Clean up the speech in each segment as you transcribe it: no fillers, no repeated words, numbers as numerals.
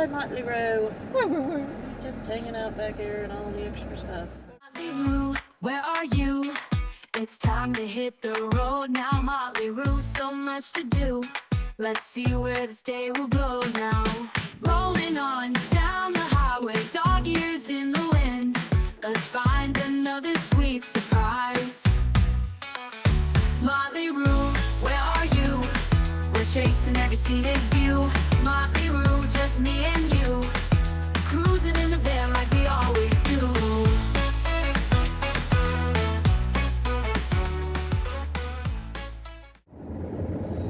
Hi, Motley Rue. Just hanging out back here and all the extra stuff. Motley Rue, where are you? It's time to hit the road now. Motley Rue, so much to do. Let's see where this day will go now. Rolling on down the highway, dog ears in the wind. Let's find another sweet surprise. Motley Rue, where are you? We're chasing every scenic view. Motley Rue, just me and you. Cruising in the van like we always do.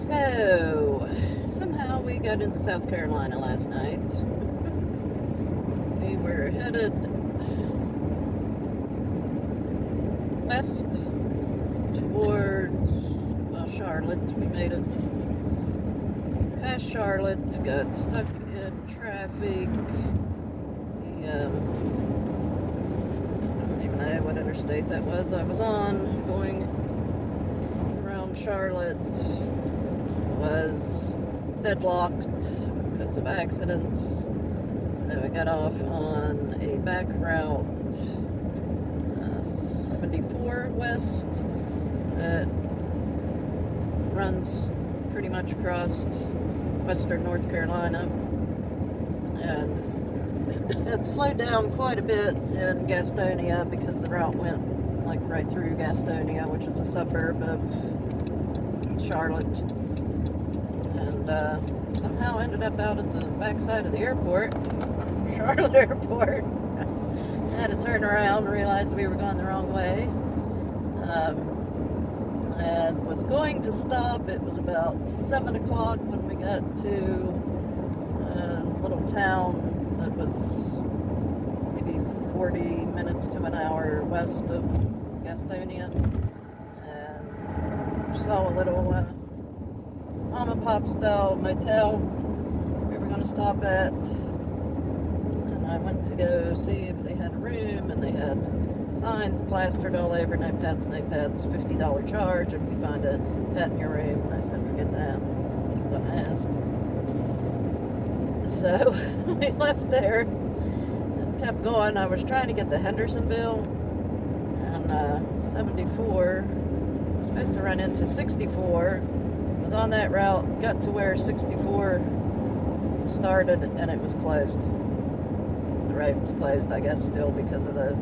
So, somehow we got into South Carolina last night. We were headed west towards, Charlotte. We made it past Charlotte, got stuck in traffic. I don't even know what interstate that was I was on, going around Charlotte. Was deadlocked because of accidents, so I got off on a back route, 74 west, that runs pretty much across western North Carolina, and it slowed down quite a bit in Gastonia because the route went like right through Gastonia, which is a suburb of Charlotte, and somehow ended up out at the backside of the airport, Charlotte Airport. Had to turn around and realized we were going the wrong way, and was going to stop. It was about 7 o'clock when we got to a little town that was maybe 40 minutes to an hour west of Gastonia, and saw a little mom and pop style motel we were going to stop at, and I went to go see if they had a room, and they had signs plastered all over, no pets, $50 charge if you find a pet in your room. And I said, forget that, I'm not going to ask. So we left there and kept going. I was trying to get to Hendersonville, and 74, I was supposed to run into 64, was on that route, got to where 64 started, and it was closed. The road was closed, I guess, still because of the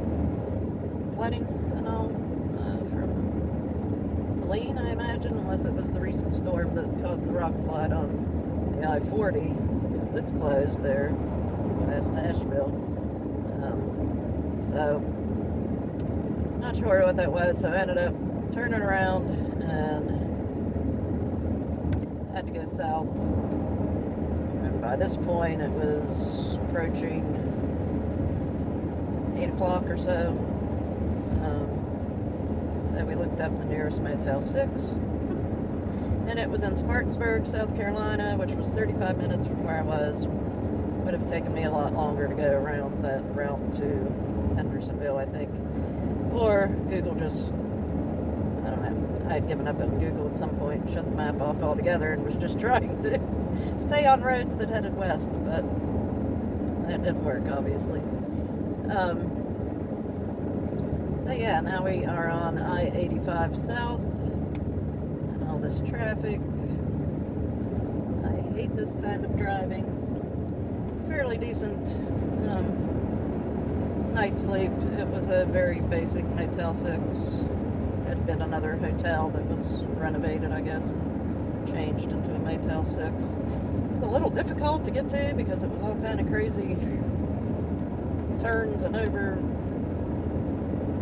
flooding and all from Helene, I imagine, unless it was the recent storm that caused the rock slide on the I-40, because it's closed there past Asheville. So not sure what that was, so I ended up turning around and had to go south. And by this point it was approaching 8 o'clock or so. So we looked up the nearest Motel 6, and it was in Spartansburg, South Carolina, which was 35 minutes from where I was. Would have taken me a lot longer to go around that route to Hendersonville, I think. Or Google just, I don't know, I had given up on Google at some point, shut the map off altogether, and was just trying to stay on roads that headed west, but that didn't work, obviously. So yeah, now we are on I-85 South, and all this traffic. I hate this kind of driving. Fairly decent night's sleep. It was a very basic Motel 6. Had been another hotel that was renovated, I guess, and changed into a Motel 6. It was a little difficult to get to because it was all kind of crazy turns and over.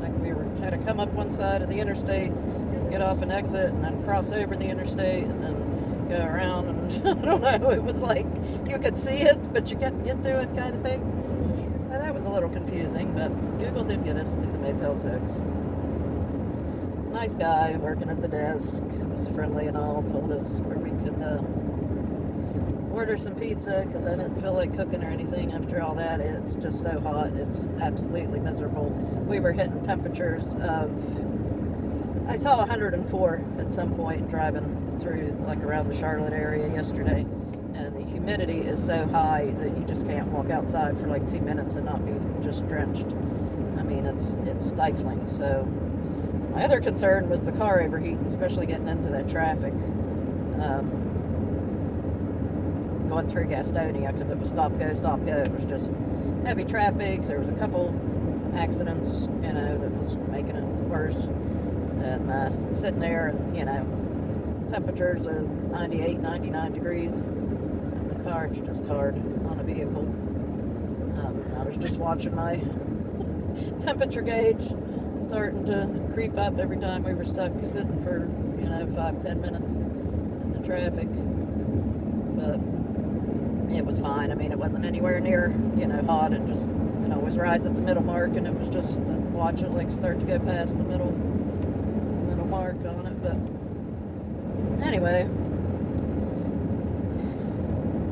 Like we had to come up one side of the interstate, get off an exit, and then cross over the interstate, and then go around, and I don't know, it was like you could see it, but you couldn't get to it kind of thing. So that was a little confusing, but Google did get us to the Motel 6. Nice guy working at the desk, was friendly and all, told us where we could order some pizza, because I didn't feel like cooking or anything after all that. It's just so hot, it's absolutely miserable. We were hitting temperatures of, I saw 104 at some point driving through like around the Charlotte area yesterday, and the humidity is so high that you just can't walk outside for like 2 minutes and not be just drenched. I mean, it's stifling. So my other concern was the car overheating, especially getting into that traffic. Going through Gastonia, because it was stop go, stop go. It was just heavy traffic. There was a couple accidents, you know, that was making it worse. And sitting there, and you know, temperatures of 98, 99 degrees. And the car, it's just hard on a vehicle. I was just watching my temperature gauge starting to creep up every time we were stuck sitting for, you know, 5-10 minutes in the traffic. But it was fine. I mean, it wasn't anywhere near, you know, hot. It just, you know, always rides at the middle mark, and it was just to watch it like start to go past the middle mark on it. But anyway,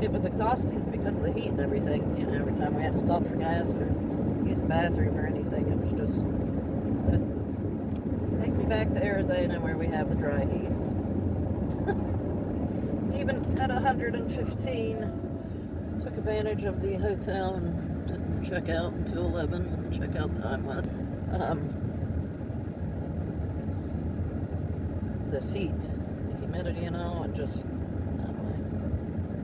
it was exhausting because of the heat and everything. You know, every time we had to stop for gas or use the bathroom or anything, it was just take me back to Arizona where we have the dry heat. Even at 115, took advantage of the hotel and didn't check out until 11 when the checkout time went. This heat, the humidity and all, and just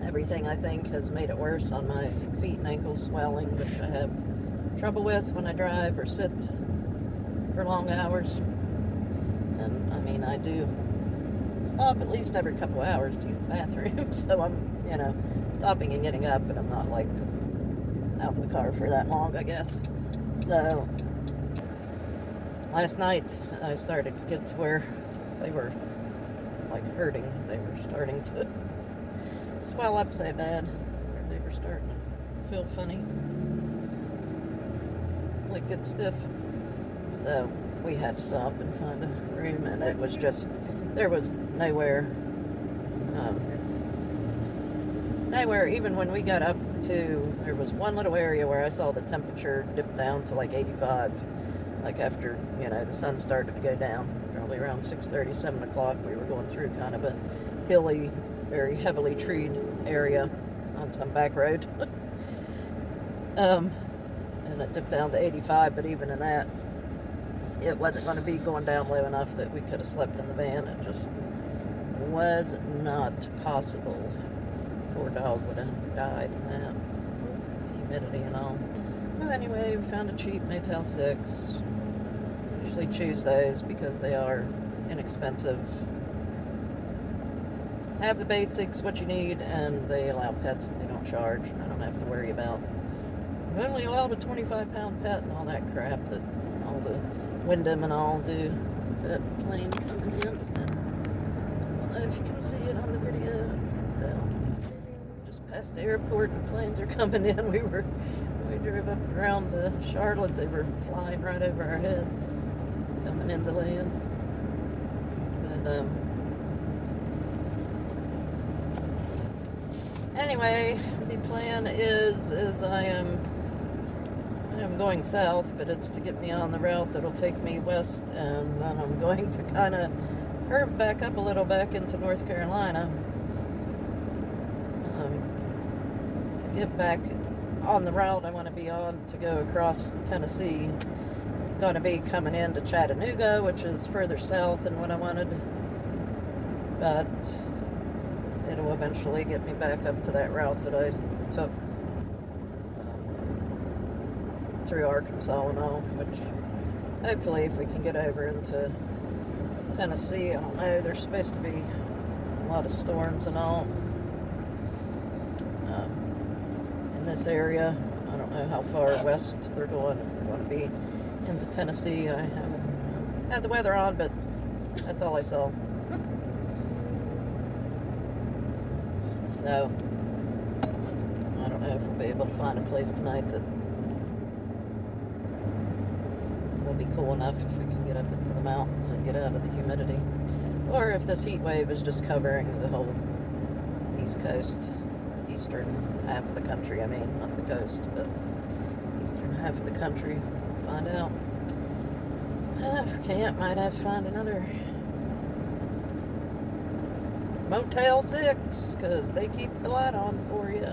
everything I think has made it worse on my feet and ankles swelling, which I have trouble with when I drive or sit for long hours. And I mean, I do stop at least every couple hours to use the bathroom, so I'm, you know, stopping and getting up, but I'm not like out in the car for that long, I guess. So last night I started to get to where they were like hurting. They were starting to swell up so bad, or they were starting to feel funny, like get stiff. So we had to stop and find a room, and it was just, there was nowhere, even when we got up to, there was one little area where I saw the temperature dip down to like 85, like after, you know, the sun started to go down, probably around 6:30, 7 o'clock. We were going through kind of a hilly, very heavily treed area on some back road. And it dipped down to 85, but even in that, it wasn't going to be going down low enough that we could have slept in the van. It just was not possible. Poor dog would have died in that, the humidity and all. So anyway, we found a cheap Motel 6. Usually choose those because they are inexpensive. Have the basics, what you need, and they allow pets and they don't charge. I don't have to worry about, I'm only allowed a 25-pound pet and all that crap that all the Wyndham and all do. That plane coming in. I don't know if you can see it on the video. I can't tell. Just past the airport and planes are coming in. We drove up around Charlotte. They were flying right over our heads, coming into land. But anyway, the plan is I am going south, but it's to get me on the route that'll take me west, and then I'm going to kind of curve back up a little back into North Carolina to get back on the route I want to be on to go across Tennessee. I'm going to be coming into Chattanooga, which is further south than what I wanted, but it'll eventually get me back up to that route that I took through Arkansas and all, which hopefully if we can get over into Tennessee, I don't know, there's supposed to be a lot of storms and all in this area. I don't know how far west they're going, if they're going to be into Tennessee. I haven't had the weather on, but that's all I saw. So I don't know if we'll be able to find a place tonight that will be cool enough if we can get up into the mountains and get out of the humidity, or if this heat wave is just covering the whole east coast, eastern half of the country. I mean, not the coast, but eastern half of the country. Find out. If we can't, might have to find another Motel 6, because they keep the light on for you.